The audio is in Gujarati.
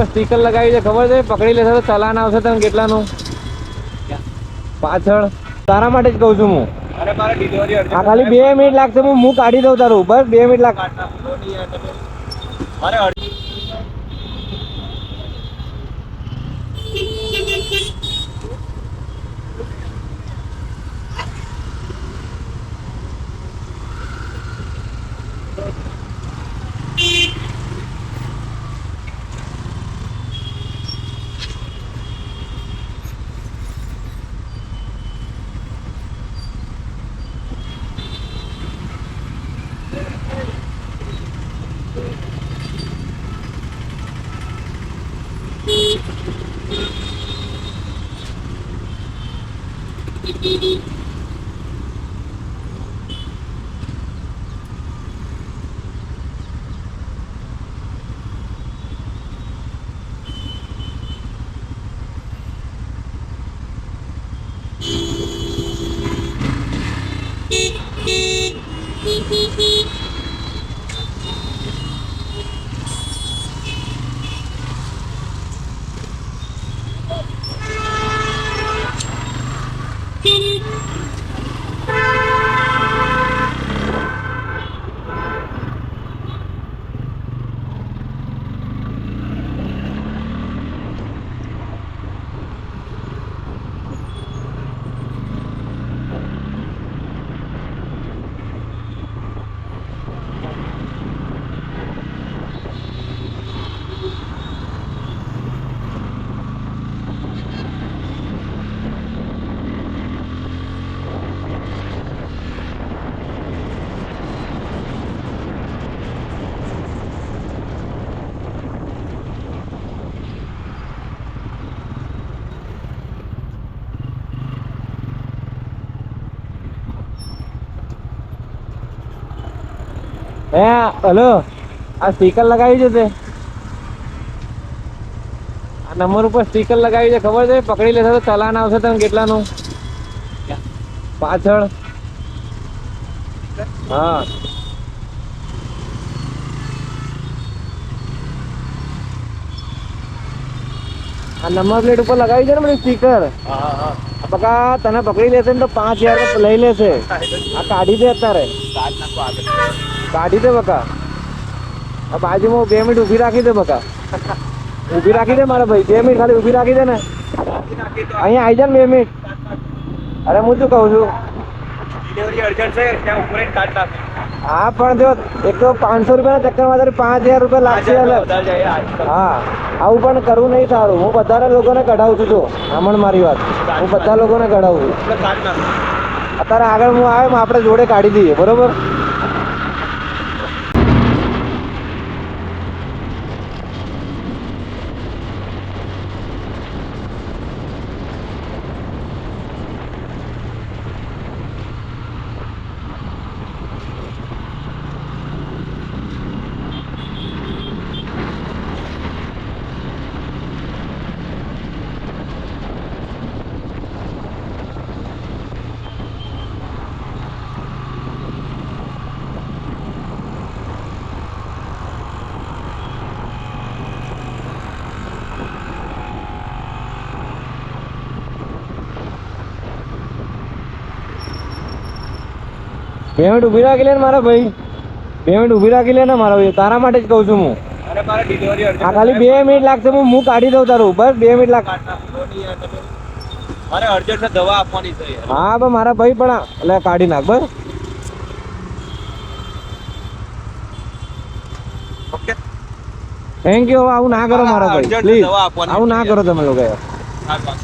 સ્ટીકર લગાવી છે ખબર છે? પકડી લેશે તો ચલાન આવશે તને કેટલાનું પાછળ. તારા માટે જ કહું છું હું. અરે મારે ડિલિવરી આ ખાલી 2 મિનિટ લાગશે, હું કાઢી દઉં તારું. બસ 2 મિનિટ લાગ. અરે હલો, આ સ્ટીકર લગાવી છે તે? આ નંબર ઉપર સ્ટીકર લગાવી છે ખબર છે? પકડી લેશે તો ચલાન આવશે તને કેટલાનું પાછળ. હા, આ નંબર પ્લેટ ઉપર લગાવી છે ને મને સ્ટીકર. બકા તને પકડી લેશે ને તો 5000 લઈ લેશે. આ કાઢી દે અત્યારે, કાઢી દે બકા. આ બાજુમાં 2 મિનિટ ઊભી રાખી દે બકા. ઊભી રાખી દે મારા ભાઈ, 2 મિનિટ ખાલી ઊભી રાખી દે ને. અહીંયા આવી જા ને 2 મિનિટ. અરે હું શું કહું છું, ડિલિવરી અર્જન્ટ છે, ત્યાં ઉપર જ કાઢ નાખે. હા પણ જો એક તો 500 રૂપિયાના ચક્કરમાં તારે 5000 રૂપિયા લાગશે. હા, આવું પણ કરવું નહીં સારું. હું બધા લોકોને કઢાવું છું. જો સાંભળ મારી વાત, હું બધા લોકોને કઢાવું છું. અત્યારે આગળ હું આવે આપણે જોડે કાઢી દઈએ, બરોબર? પેમેન્ટ ઊભી રાખી લે ને મારા ભાઈ, પેમેન્ટ ઊભી રાખી લે ને મારા ભાઈ. તારા માટે જ કહું છું હું. અરે મારે ડિલિવરી અર્જન્ટ. આ ખાલી 2 મિનિટ લાગશે, હું કાઢી દઉં તારું. બસ 2 મિનિટ લાગ. મારે અર્જન્ટ છે, દવા આપવાની છે. હા પણ મારા ભાઈ પણ એટલે કાઢી નાખ બસ. Okay, thank you. આવું ના કરો મારા ભાઈ, પ્લીઝ આવું ના કરો તમે લોકો. હા.